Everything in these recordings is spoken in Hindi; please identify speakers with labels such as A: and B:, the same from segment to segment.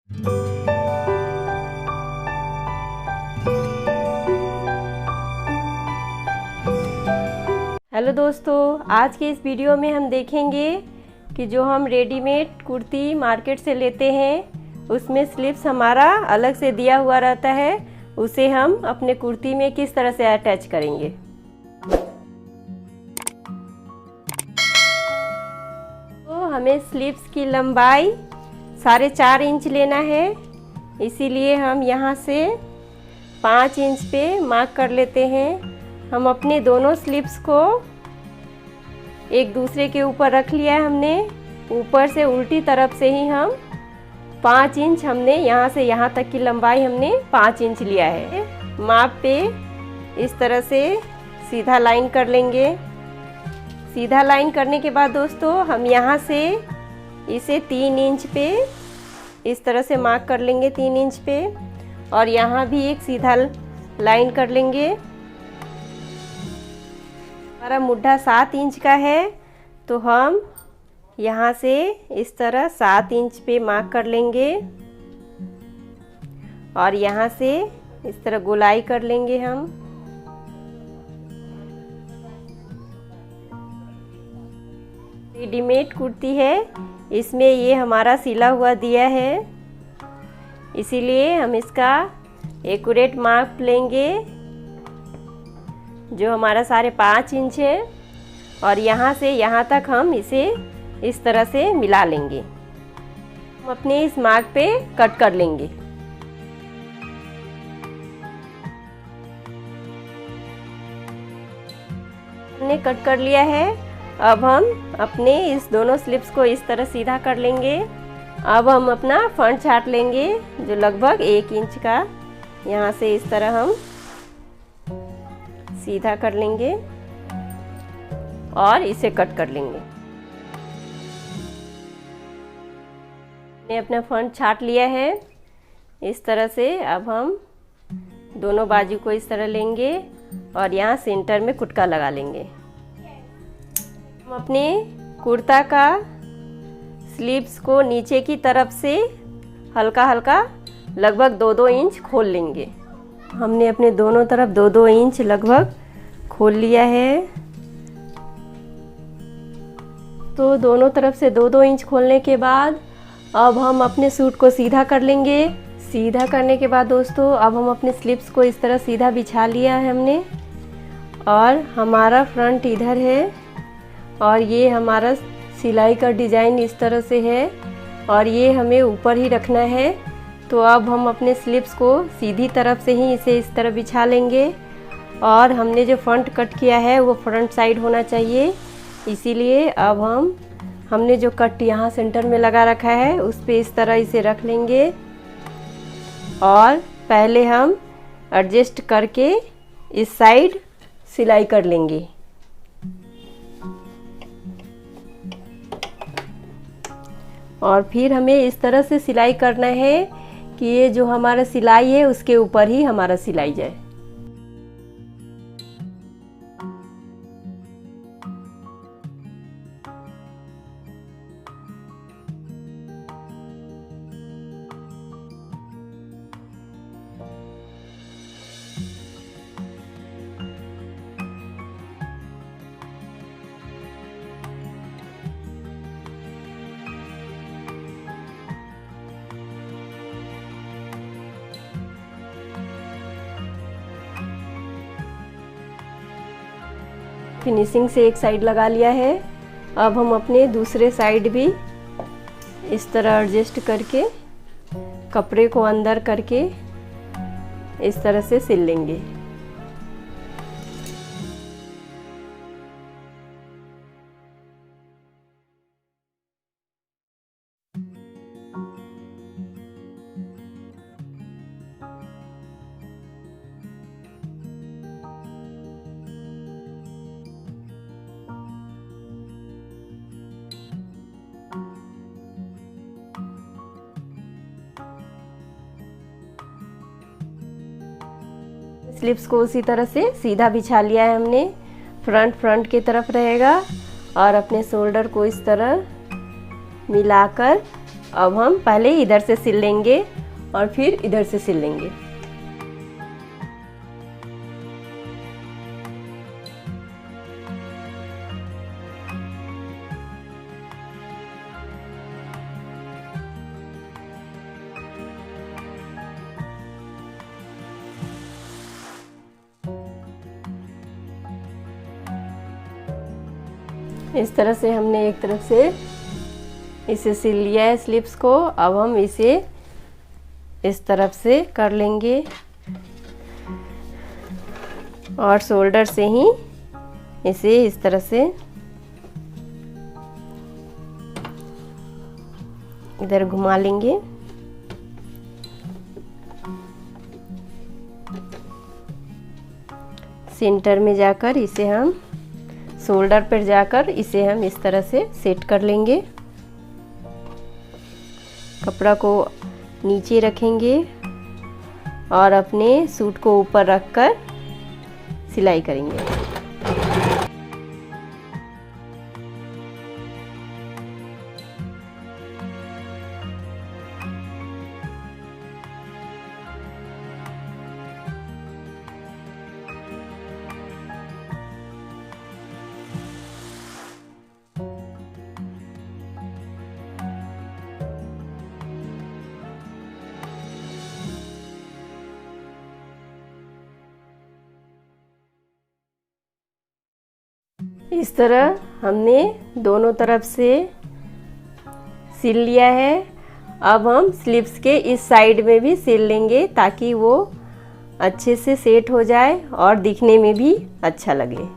A: हेलो दोस्तों, आज के इस वीडियो में हम देखेंगे कि जो हम रेडीमेड कुर्ती मार्केट से लेते हैं उसमें स्लीव्स हमारा अलग से दिया हुआ रहता है, उसे हम अपने कुर्ती में किस तरह से अटैच करेंगे। तो हमें स्लीव्स की लंबाई 4.5 इंच लेना है, इसीलिए हम यहाँ से 5 इंच पे मार्क कर लेते हैं। हम अपने दोनों स्लीव्स को एक दूसरे के ऊपर रख लिया है हमने। ऊपर से उल्टी तरफ से ही हम 5 इंच हमने यहाँ से यहाँ तक की लंबाई हमने 5 इंच लिया है। माप पे इस तरह से सीधा लाइन कर लेंगे। सीधा लाइन करने के बाद दोस्तों हम यहाँ से इसे 3 इंच पे इस तरह से मार्क कर लेंगे, 3 इंच पे, और यहाँ भी एक सीधा लाइन कर लेंगे। हमारा मुड्ढा 7 इंच का है तो हम यहाँ से इस तरह 7 इंच पे मार्क कर लेंगे और यहाँ से इस तरह गोलाई कर लेंगे हम। रेडीमेड कुर्ती है, इसमें ये हमारा सिला हुआ दिया है, इसीलिए हम इसका एक्यूरेट माप लेंगे जो हमारा 5.5 इंच है, और यहाँ से यहाँ तक हम इसे इस तरह से मिला लेंगे। हम अपने इस मार्क पे कट कर लेंगे। हमने कट कर लिया है। अब हम अपने इस दोनों स्लिप्स को इस तरह सीधा कर लेंगे। अब हम अपना फ्रंट छाट लेंगे जो लगभग 1 इंच का, यहाँ से इस तरह हम सीधा कर लेंगे और इसे कट कर लेंगे। मैंने अपना फ्रंट छाट लिया है इस तरह से। अब हम दोनों बाजू को इस तरह लेंगे और यहाँ सेंटर में कुटका लगा लेंगे। हम अपने कुर्ता का स्लीव्स को नीचे की तरफ से हल्का हल्का लगभग 2-2 इंच खोल लेंगे। हमने अपने दोनों तरफ 2-2 इंच लगभग खोल लिया है। तो दोनों तरफ से 2-2 इंच खोलने के बाद अब हम अपने सूट को सीधा कर लेंगे। सीधा करने के बाद दोस्तों अब हम अपने स्लीव्स को इस तरह सीधा बिछा लिया है हमने, और हमारा फ्रंट इधर है और ये हमारा सिलाई का डिज़ाइन इस तरह से है और ये हमें ऊपर ही रखना है। तो अब हम अपने स्लीव्स को सीधी तरफ से ही इसे इस तरह बिछा लेंगे, और हमने जो फ्रंट कट किया है वो फ्रंट साइड होना चाहिए, इसीलिए अब हमने जो कट यहाँ सेंटर में लगा रखा है उस पे इस तरह इसे रख लेंगे, और पहले हम एडजस्ट करके इस साइड सिलाई कर लेंगे। और फिर हमें इस तरह से सिलाई करना है कि ये जो हमारा सिलाई है उसके ऊपर ही हमारा सिलाई जाए। फिनिशिंग से एक साइड लगा लिया है। अब हम अपने दूसरे साइड भी इस तरह एडजस्ट करके कपड़े को अंदर करके इस तरह से सिल लेंगे। स्लीव्स को उसी तरह से सीधा बिछा लिया है हमने। फ्रंट की तरफ रहेगा और अपने शोल्डर को इस तरह मिलाकर अब हम पहले इधर से सिल लेंगे और फिर इधर से सिल लेंगे। इस तरह से हमने एक तरफ से इसे सिल लिया है स्लिप्स को। अब हम इसे इस तरफ से कर लेंगे और शोल्डर से ही इसे इस तरह से इधर घुमा लेंगे। सेंटर में जाकर इसे हम शोल्डर पर जाकर इसे हम इस तरह से सेट कर लेंगे। कपड़ा को नीचे रखेंगे और अपने सूट को ऊपर रखकर सिलाई करेंगे। इस तरह हमने दोनों तरफ से सिल लिया है। अब हम स्लीव्स के इस साइड में भी सिल लेंगे ताकि वो अच्छे से सेट हो जाए और दिखने में भी अच्छा लगे।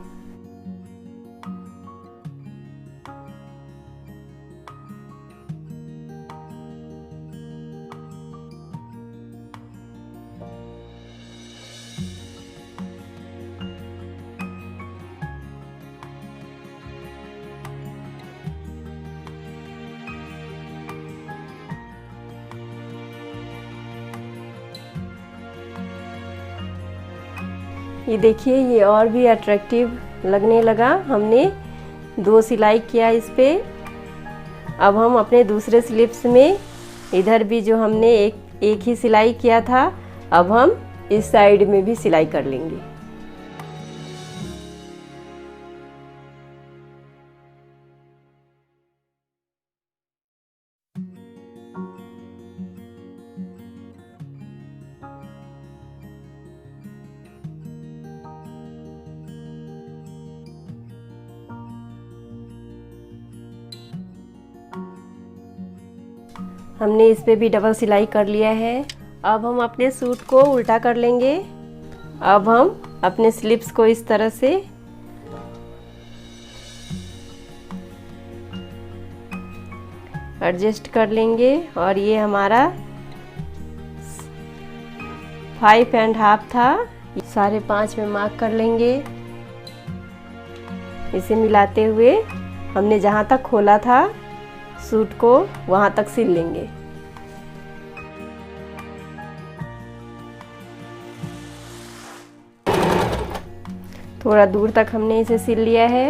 A: ये देखिए, ये और भी अट्रैक्टिव लगने लगा। हमने 2 सिलाई किया इस पे। अब हम अपने दूसरे स्लिप्स में इधर भी जो हमने एक ही सिलाई किया था, अब हम इस साइड में भी सिलाई कर लेंगे। हमने इस पे भी डबल सिलाई कर लिया है। अब हम अपने सूट को उल्टा कर लेंगे। अब हम अपने स्लिप्स को इस तरह से एडजस्ट कर लेंगे और ये हमारा 5.5 था, 5.5 में मार्क कर लेंगे। इसे मिलाते हुए हमने जहाँ तक खोला था सूट को वहाँ तक सिल लेंगे। थोड़ा दूर तक हमने इसे सिल लिया है।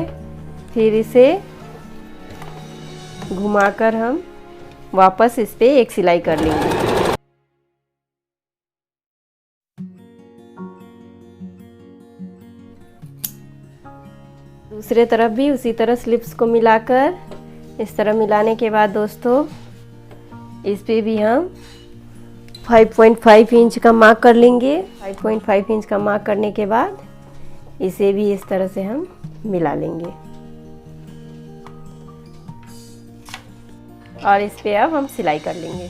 A: फिर इसे घुमाकर हम वापस इस पे एक सिलाई कर लेंगे। दूसरे तरफ भी उसी तरह स्लिप्स को मिलाकर इस तरह मिलाने के बाद दोस्तों इस पे भी हम 5.5 इंच का मार्क कर लेंगे। 5.5 इंच का मार्क करने के बाद इसे भी इस तरह से हम मिला लेंगे और इस पे अब हम सिलाई कर लेंगे।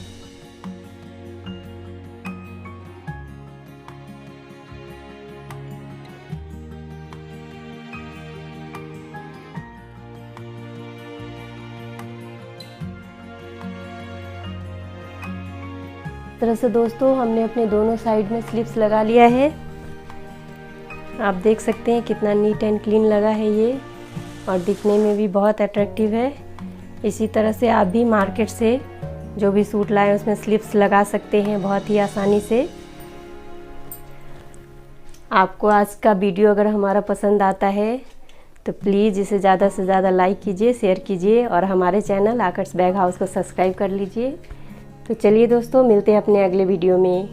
A: इस तरह से दोस्तों हमने अपने दोनों साइड में स्लिप्स लगा लिया है। आप देख सकते हैं कितना नीट एंड क्लीन लगा है ये और दिखने में भी बहुत अट्रैक्टिव है। इसी तरह से आप भी मार्केट से जो भी सूट लाएं उसमें स्लिप्स लगा सकते हैं बहुत ही आसानी से। आपको आज का वीडियो अगर हमारा पसंद आता है तो प्लीज़ इसे ज़्यादा से ज़्यादा लाइक कीजिए, शेयर कीजिए और हमारे चैनल आकर्ष बैग हाउस को सब्सक्राइब कर लीजिए। तो चलिए दोस्तों, मिलते हैं अपने अगले वीडियो में।